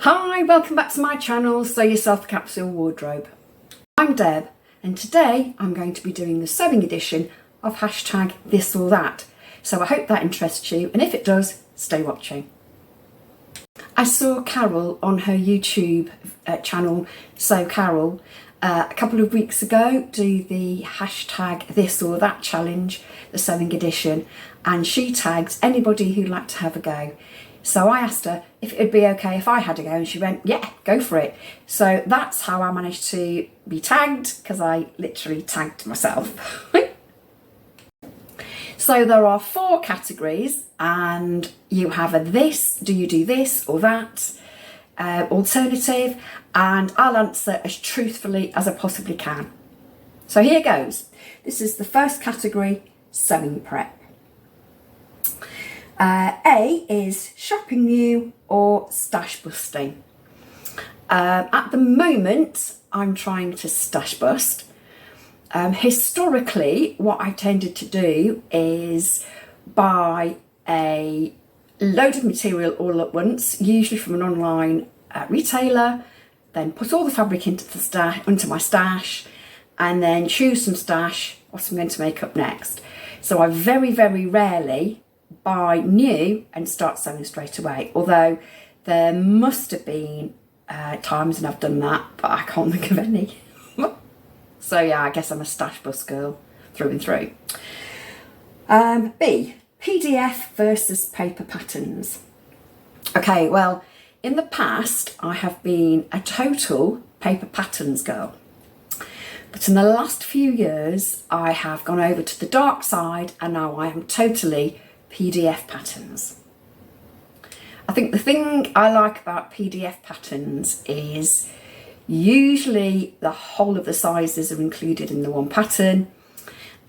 Hi, welcome back to my channel, Sew Yourself a Capsule Wardrobe. I'm Deb and today I'm going to be doing the sewing edition of hashtag this or that. So I hope that interests you, and if it does, stay watching. I saw Carole on her YouTube channel, Sew Carole, a couple of weeks ago do the hashtag this or that challenge, the sewing edition, and she tagged anybody who'd like to have a go. So I asked her if it'd be okay if I had a go, and she went, yeah, go for it. So that's how I managed to be tagged, because I literally tagged myself. So there are 4 categories, and you have a this, do you do this or that, alternative, and I'll answer as truthfully as I possibly can. So here goes. This is the first category, sewing prep. A is shopping new or stash busting. At the moment, I'm trying to stash bust. Historically, what I've tended to do is buy a load of material all at once, usually from an online retailer, then put all the fabric into my stash, and then choose some stash, what I'm going to make up next. So I very, very rarely buy new and start sewing straight away, although there must have been times when I've done that, but I can't think of any. So yeah, I guess I'm a stash bust girl through and through. B, PDF versus paper patterns. Okay, well, in the past I have been a total paper patterns girl, but in the last few years I have gone over to the dark side, and now I am totally PDF patterns. I think the thing I like about PDF patterns is usually the whole of the sizes are included in the one pattern.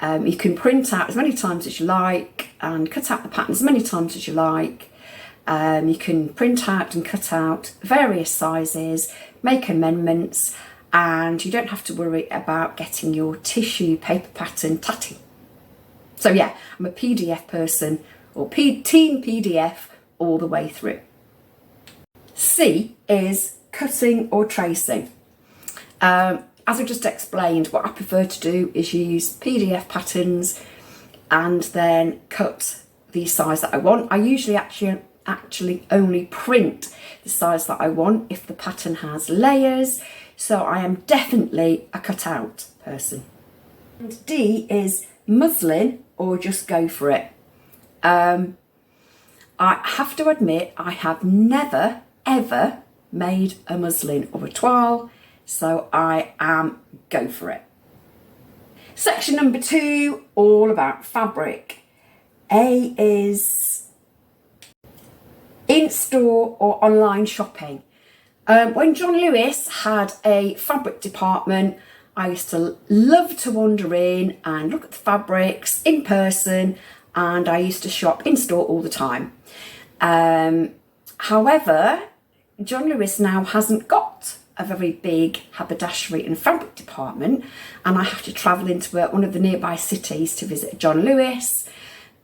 You can print out as many times as you like and cut out the pattern as many times as you like. You can print out and cut out various sizes, make amendments, and you don't have to worry about getting your tissue paper pattern tatty. So yeah, I'm a PDF person, or team PDF all the way through. C is cutting or tracing. As I just explained, what I prefer to do is use PDF patterns and then cut the size that I want. I usually actually only print the size that I want if the pattern has layers, so I am definitely a cutout person. And D is muslin or just go for it. I have to admit I have never ever made a muslin or a toile, so I am go for it. Section number 2, all about fabric. A is in-store or online shopping. When John Lewis had a fabric department, I used to love to wander in and look at the fabrics in person, and I used to shop in store all the time. However, John Lewis now hasn't got a very big haberdashery and fabric department, and I have to travel into one of the nearby cities to visit John Lewis,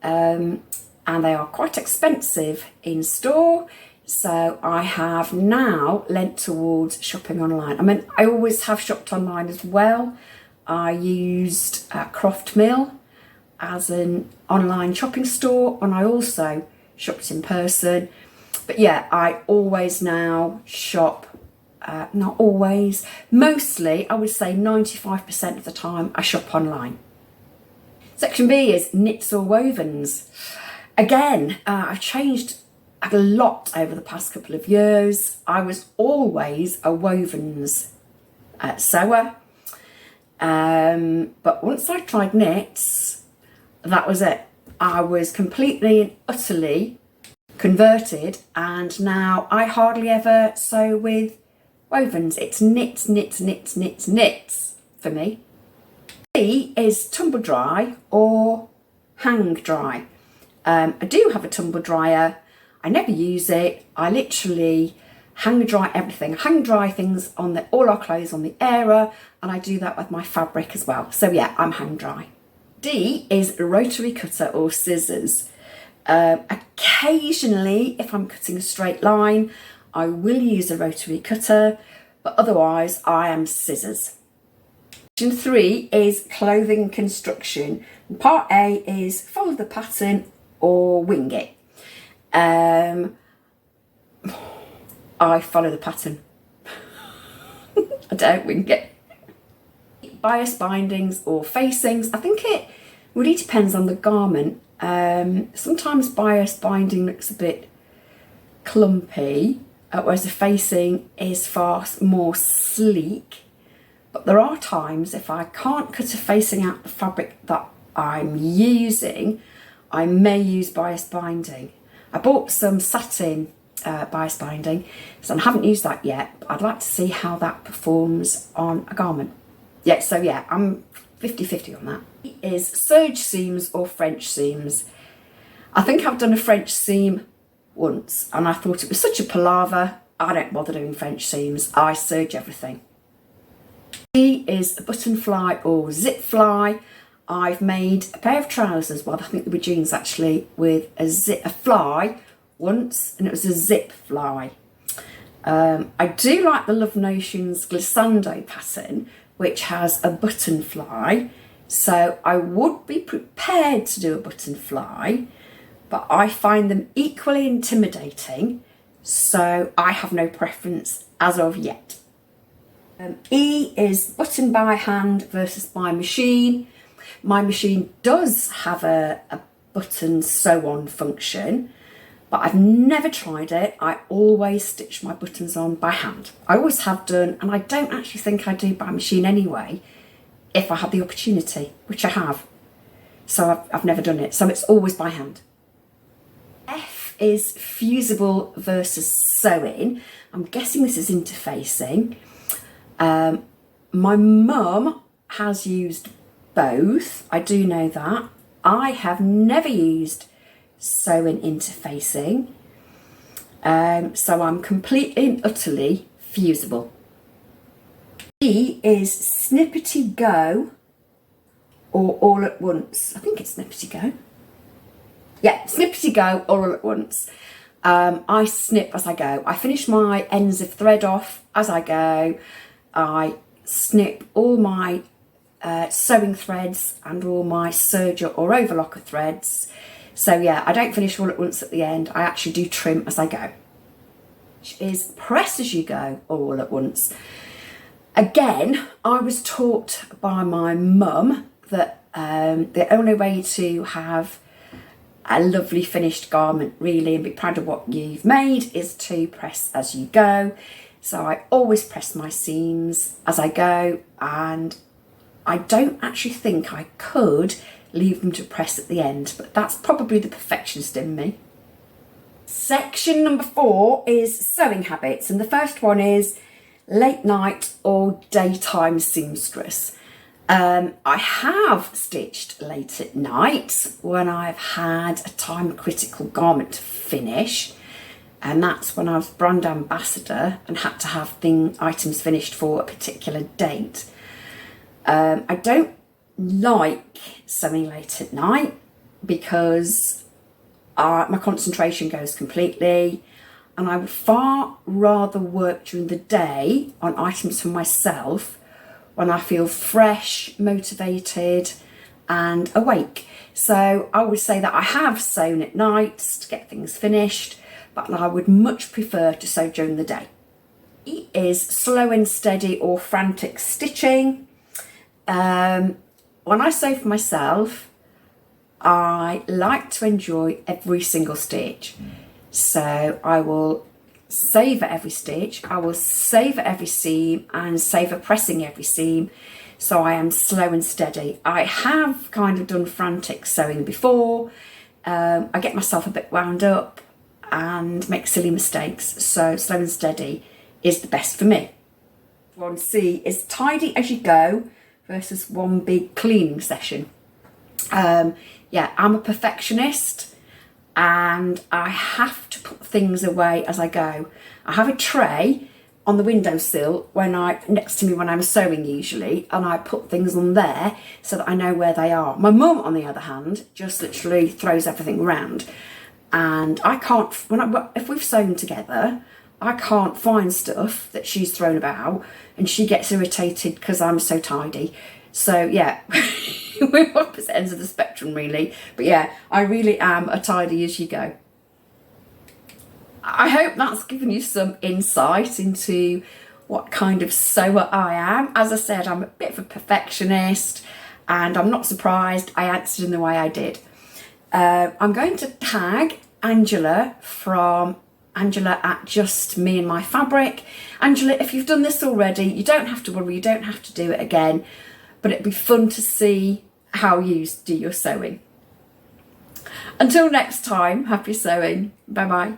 and they are quite expensive in store. So I have now lent towards shopping online. I mean, I always have shopped online as well. I used Croft Mill as an online shopping store, and I also shopped in person. But yeah, I always now shop, not always, mostly, I would say 95% of the time I shop online. Section B is knits or wovens. Again, I've changed a lot over the past couple of years. I was always a wovens sewer, but once I tried knits, that was it. I was completely and utterly converted, and now I hardly ever sew with wovens. It's knits, knits, knits, knits, knits for me. C is tumble dry or hang dry. I do have a tumble dryer. I never use it. I literally hang dry everything. I hang dry things on all our clothes on the airer, and I do that with my fabric as well. So yeah, I'm hang dry. D is rotary cutter or scissors. Occasionally, if I'm cutting a straight line, I will use a rotary cutter, but otherwise I am scissors. Section 3 is clothing construction. And part A is follow the pattern or wing it. I follow the pattern. I don't wing it. Bias bindings or facings. I think it really depends on the garment. Sometimes bias binding looks a bit clumpy, whereas the facing is far more sleek. But there are times if I can't cut a facing out the fabric that I'm using, I may use bias binding. I bought some satin bias binding, so I haven't used that yet, but I'd like to see how that performs on a garment. Yeah, so yeah, I'm 50-50 on that. It is serge seams or French seams. I think I've done a French seam once and I thought it was such a palaver. I don't bother doing French seams, I serge everything. B is a button fly or zip fly. I've made a pair of trousers, well I think they were jeans actually, with a fly once, and it was a zip fly. I do like the Love Notions glissando pattern, which has a button fly, so I would be prepared to do a button fly, but I find them equally intimidating, so I have no preference as of yet. E is button by hand versus by machine. My machine does have a button sew-on function, but I've never tried it. I always stitch my buttons on by hand. I always have done, and I don't actually think I do by machine anyway, if I had the opportunity, which I have. So I've never done it, so it's always by hand. F is fusible versus sewing. I'm guessing this is interfacing. My mum has used both, I do know that. I have never used sewing interfacing, so I'm completely and utterly fusible. E is snippety go or all at once. I think it's snippety go. Yeah, snippety go or all at once. I snip as I go. I finish my ends of thread off as I go. I snip all my sewing threads and all my serger or overlocker threads. So yeah, I don't finish all at once at the end. I actually do trim as I go. Which is press as you go or all at once. Again, I was taught by my mum that the only way to have a lovely finished garment really and be proud of what you've made is to press as you go. So I always press my seams as I go, and I don't actually think I could leave them to press at the end, but that's probably the perfectionist in me. Section number 4 is sewing habits, and the first one is late night or daytime seamstress. I have stitched late at night when I've had a time critical garment to finish, and that's when I was brand ambassador and had to have items finished for a particular date. I don't like sewing late at night because my concentration goes completely, and I would far rather work during the day on items for myself when I feel fresh, motivated and awake. So I would say that I have sewn at night to get things finished, but I would much prefer to sew during the day. E is slow and steady or frantic stitching. When I sew for myself, I like to enjoy every single stitch. So I will savour every stitch, I will savour every seam and savour pressing every seam. So I am slow and steady. I have kind of done frantic sewing before. I get myself a bit wound up and make silly mistakes. So slow and steady is the best for me. 1C is tidy as you go versus one big cleaning session. Yeah, I'm a perfectionist and I have to put things away as I go. I have a tray on the windowsill next to me when I'm sewing usually, and I put things on there so that I know where they are. My mum, on the other hand, just literally throws everything around, and I can't. If we've sewn together, I can't find stuff that she's thrown about, and she gets irritated because I'm so tidy. So yeah, we're opposite ends of the spectrum really. But yeah, I really am a tidy as you go. I hope that's given you some insight into what kind of sewer I am. As I said, I'm a bit of a perfectionist, and I'm not surprised I answered in the way I did. I'm going to tag Angela from Angela at Just Me and My Fabric. Angela, if you've done this already, you don't have to worry, you don't have to do it again, but it'd be fun to see how you do your sewing. Until next time, happy sewing. Bye bye.